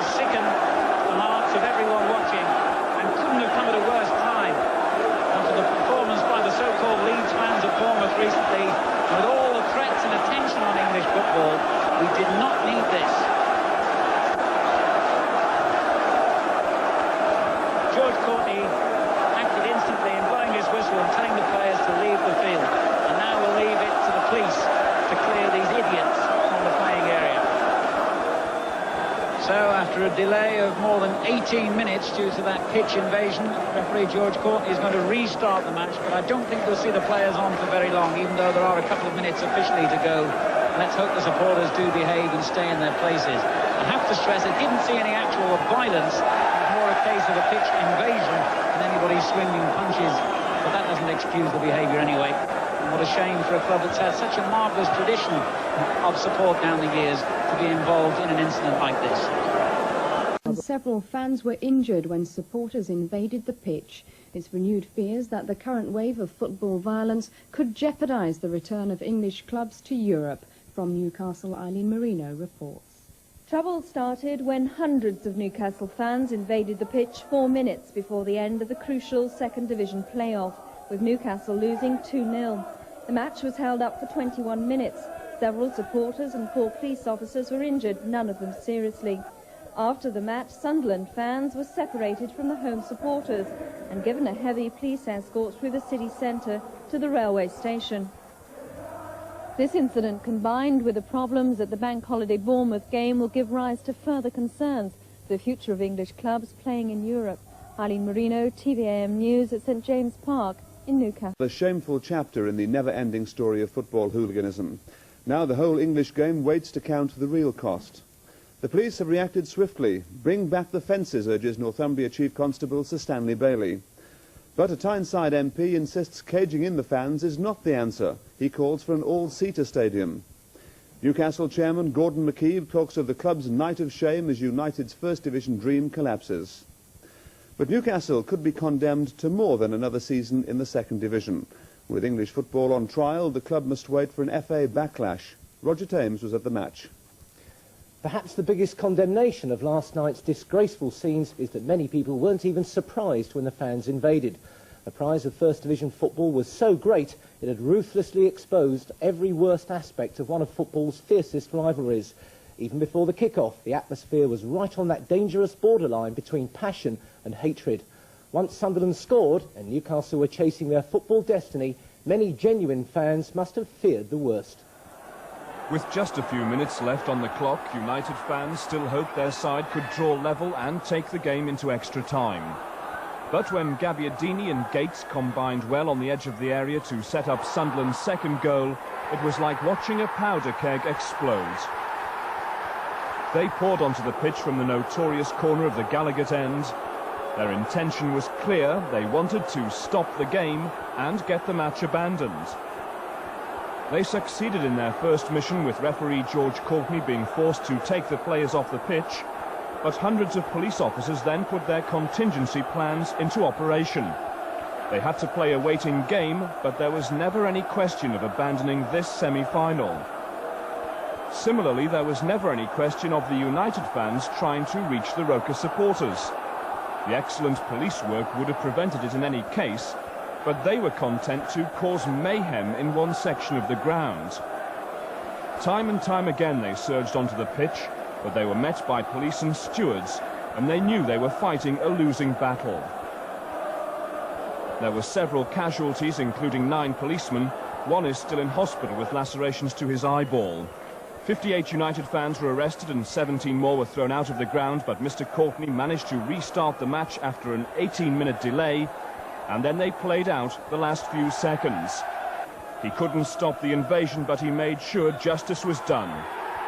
will sicken the hearts of everyone watching, and couldn't have come at a worse time. After the performance by the so-called Leeds fans at Bournemouth recently, with all the threats and attention on English football, we did not need this. George Courtney acted instantly in blowing his whistle and telling the players to leave the field. And now we'll leave it to the police to clear these idiots from the playing area. So after a delay of more than 18 minutes due to that pitch invasion, referee George Courtney is going to restart the match, but I don't think we'll see the players on for very long, even though there are a couple of minutes officially to go. Let's hope the supporters do behave and stay in their places. I have to stress, I didn't see any actual violence. It was more a case of a pitch invasion and anybody swinging punches, but that doesn't excuse the behaviour anyway. And what a shame for a club that's had such a marvellous tradition of support down the years to be involved in an incident like this. And several fans were injured when supporters invaded the pitch. It's renewed fears that the current wave of football violence could jeopardise the return of English clubs to Europe. From Newcastle, Eileen Marino reports. Trouble started when hundreds of Newcastle fans invaded the pitch 4 minutes before the end of the crucial second division playoff, with Newcastle losing 2-0. The match was held up for 21 minutes. Several supporters and 4 police officers were injured, none of them seriously. After the match, Sunderland fans were separated from the home supporters and given a heavy police escort through the city centre to the railway station. This incident, combined with the problems at the Bank Holiday Bournemouth game, will give rise to further concerns for the future of English clubs playing in Europe. Eileen Marino, TVAM News at St James Park in Newcastle. A shameful chapter in the never-ending story of football hooliganism. Now the whole English game waits to count the real cost. The police have reacted swiftly. Bring back the fences, urges Northumbria Chief Constable Sir Stanley Bailey. But a Tyneside MP insists caging in the fans is not the answer. He calls for an all-seater stadium. Newcastle chairman Gordon McKeeve talks of the club's night of shame as United's First Division dream collapses. But Newcastle could be condemned to more than another season in the Second Division. With English football on trial, the club must wait for an FA backlash. Roger Thames was at the match. Perhaps the biggest condemnation of last night's disgraceful scenes is that many people weren't even surprised when the fans invaded. The prize of First Division football was so great it had ruthlessly exposed every worst aspect of one of football's fiercest rivalries. Even before the kick-off, the atmosphere was right on that dangerous borderline between passion and hatred. Once Sunderland scored and Newcastle were chasing their football destiny, many genuine fans must have feared the worst. With just a few minutes left on the clock, United fans still hoped their side could draw level and take the game into extra time. But when Gabbiadini and Gates combined well on the edge of the area to set up Sunderland's second goal, it was like watching a powder keg explode. They poured onto the pitch from the notorious corner of the Gallagher end. Their intention was clear. They wanted to stop the game and get the match abandoned. They succeeded in their first mission, with referee George Courtney being forced to take the players off the pitch. But hundreds of police officers then put their contingency plans into operation. They had to play a waiting game, but there was never any question of abandoning this semi-final. Similarly, there was never any question of the United fans trying to reach the Roker supporters. The excellent police work would have prevented it in any case, but they were content to cause mayhem in one section of the ground. Time and time again they surged onto the pitch, but they were met by police and stewards, and they knew they were fighting a losing battle. There were several casualties, including 9 policemen. One is still in hospital with lacerations to his eyeball. 58 United fans were arrested and 17 more were thrown out of the ground, but Mr. Courtney managed to restart the match after an 18-minute delay, and then they played out the last few seconds. He couldn't stop the invasion, but he made sure justice was done.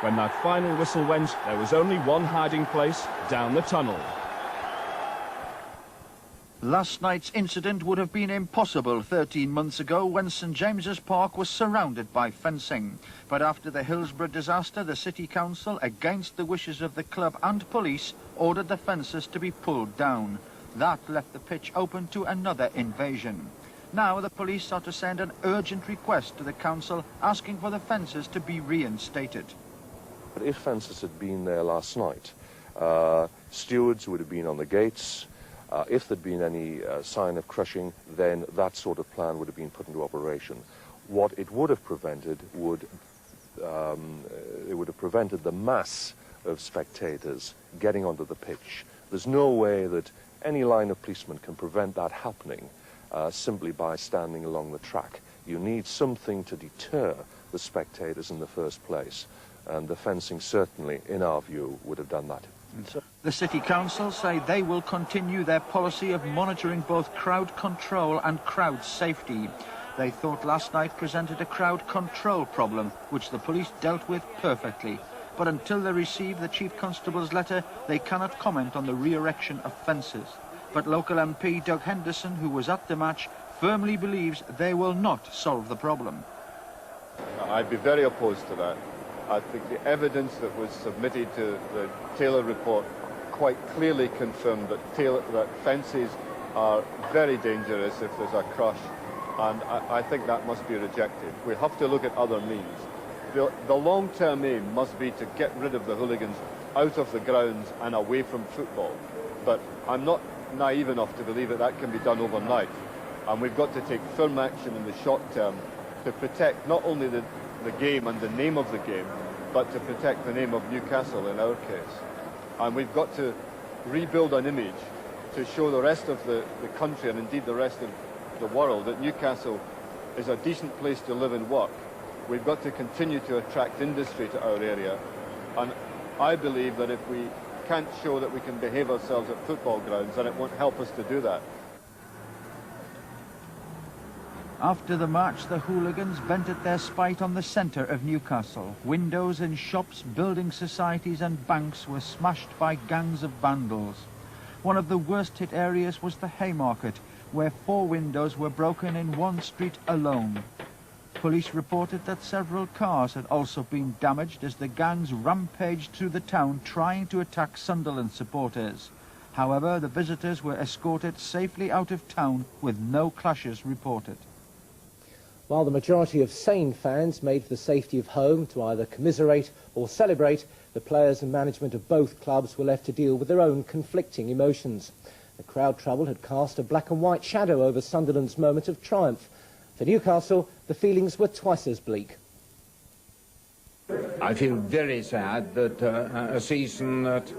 When that final whistle went, there was only one hiding place: down the tunnel. Last night's incident would have been impossible 13 months ago when St James's Park was surrounded by fencing. But after the Hillsborough disaster, the City Council, against the wishes of the club and police, ordered the fences to be pulled down. That left the pitch open to another invasion. Now the police are to send an urgent request to the council asking for the fences to be reinstated. But if fences had been there last night, Stewards would have been on the gates. If there'd been any sign of crushing, then that sort of plan would have been put into operation. What it would have prevented it would have prevented the mass of spectators getting onto the pitch. There's no way that any line of policemen can prevent that happening simply by standing along the track. You need something to deter the spectators in the first place, and the fencing certainly, in our view, would have done that. The City Council say they will continue their policy of monitoring both crowd control and crowd safety. They thought last night presented a crowd control problem, which the police dealt with perfectly. But until they receive the Chief Constable's letter, they cannot comment on the re-erection of fences. But local MP Doug Henderson, who was at the match, firmly believes they will not solve the problem. I'd be very opposed to that. I think the evidence that was submitted to the Taylor report quite clearly confirmed that fences are very dangerous if there's a crush, and I think that must be rejected. We have to look at other means. The long-term aim must be to get rid of the hooligans out of the grounds and away from football. But I'm not naive enough to believe that that can be done overnight. And we've got to take firm action in the short term to protect not only the game and the name of the game, but to protect the name of Newcastle in our case. And we've got to rebuild an image to show the rest of the country, and indeed the rest of the world, that Newcastle is a decent place to live and work. We've got to continue to attract industry to our area, and I believe that if we can't show that we can behave ourselves at football grounds, then it won't help us to do that. After the match, the hooligans vented their spite on the centre of Newcastle. Windows in shops, building societies and banks were smashed by gangs of vandals. One of the worst hit areas was the Haymarket, where 4 windows were broken in one street alone. Police reported that several cars had also been damaged as the gangs rampaged through the town trying to attack Sunderland supporters. However, the visitors were escorted safely out of town with no clashes reported. While the majority of sane fans made for the safety of home to either commiserate or celebrate, the players and management of both clubs were left to deal with their own conflicting emotions. The crowd trouble had cast a black and white shadow over Sunderland's moment of triumph. For Newcastle, the feelings were twice as bleak. I feel very sad that a season that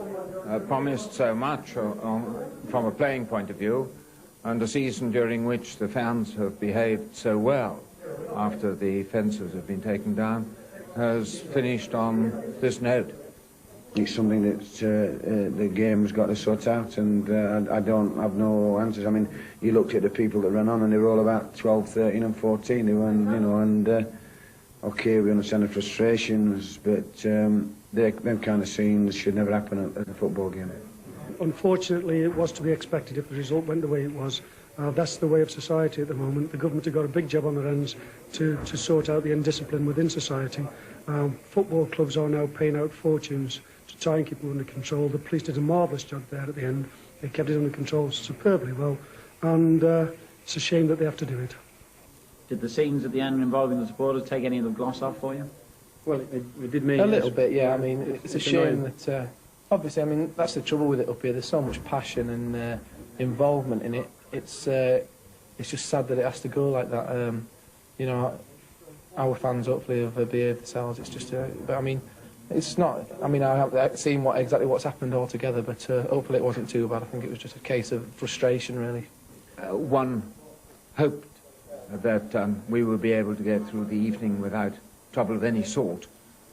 promised so much from a playing point of view, and a season during which the fans have behaved so well after the fences have been taken down, has finished on this note. It's something that the game's got to sort out, and I don't have no answers. I mean, you looked at the people that ran on, and they were all about 12, 13 and 14, you know, and okay, we understand the frustrations, but them kind of scenes should never happen at a football game. Unfortunately, it was to be expected if the result went the way it was. That's the way of society at the moment. The government have got a big job on their hands to sort out the indiscipline within society. Football clubs are now paying out fortunes to try and keep them under control. The police did a marvellous job there at the end. They kept it under control superbly well, and it's a shame that they have to do it. Did the scenes at the end involving the supporters take any of the gloss off for you? Well, it did me. A little bit, yeah. I mean, it's a shame that, obviously, I mean, that's the trouble with it up here. There's so much passion and involvement in it. It's just sad that it has to go like that. You know, our fans hopefully have behaved themselves. It's just, but I mean, it's not. I mean, I haven't seen exactly what's happened altogether, but hopefully it wasn't too bad. I think it was just a case of frustration, really. One hoped that we would be able to get through the evening without trouble of any sort,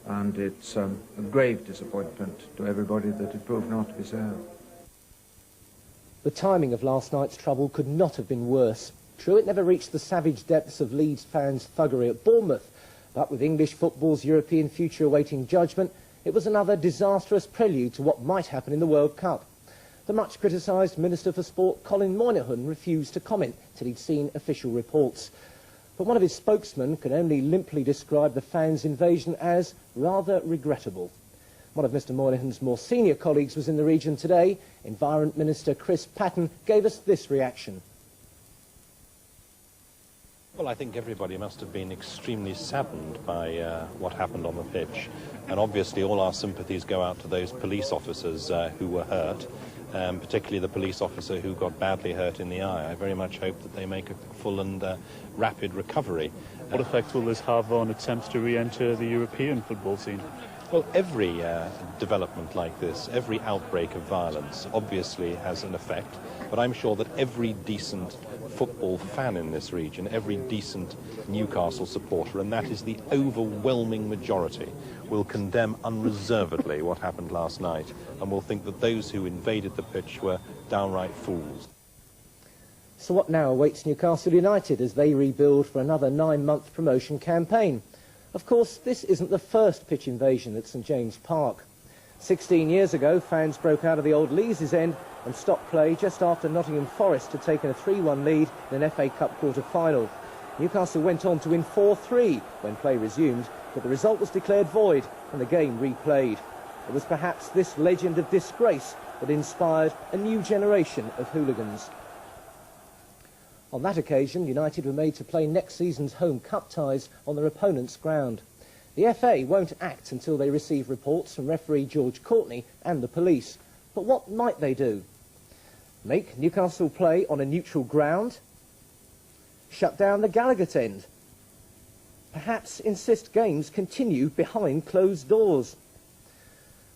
and it's a grave disappointment to everybody that it proved not to be so. The timing of last night's trouble could not have been worse. True, it never reached the savage depths of Leeds fans' thuggery at Bournemouth, but with English football's European future awaiting judgment, it was another disastrous prelude to what might happen in the World Cup. The much criticised Minister for Sport, Colin Moynihan, refused to comment till he'd seen official reports. But one of his spokesmen could only limply describe the fans' invasion as rather regrettable. One of Mr Moynihan's more senior colleagues was in the region today. Environment Minister Chris Patton gave us this reaction. Well, I think everybody must have been extremely saddened by what happened on the pitch. And obviously all our sympathies go out to those police officers who were hurt, particularly the police officer who got badly hurt in the eye. I very much hope that they make a full and rapid recovery. What effect will this have on attempts to re-enter the European football scene? Well, every development like this, every outbreak of violence obviously has an effect, but I'm sure that every decent football fan in this region, every decent Newcastle supporter, and that is the overwhelming majority, will condemn unreservedly what happened last night and will think that those who invaded the pitch were downright fools. So what now awaits Newcastle United as they rebuild for another 9-month promotion campaign? Of course, this isn't the first pitch invasion at St James Park. 16 years ago, fans broke out of the old Lees' End and stopped play just after Nottingham Forest had taken a 3-1 lead in an FA Cup quarter-final. Newcastle went on to win 4-3 when play resumed, but the result was declared void and the game replayed. It was perhaps this legend of disgrace that inspired a new generation of hooligans. On that occasion, United were made to play next season's home cup ties on their opponent's ground. The FA won't act until they receive reports from referee George Courtney and the police. But what might they do? Make Newcastle play on a neutral ground? Shut down the Gallagher end? Perhaps insist games continue behind closed doors?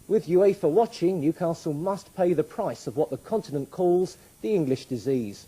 With UEFA watching, Newcastle must pay the price of what the continent calls the English disease.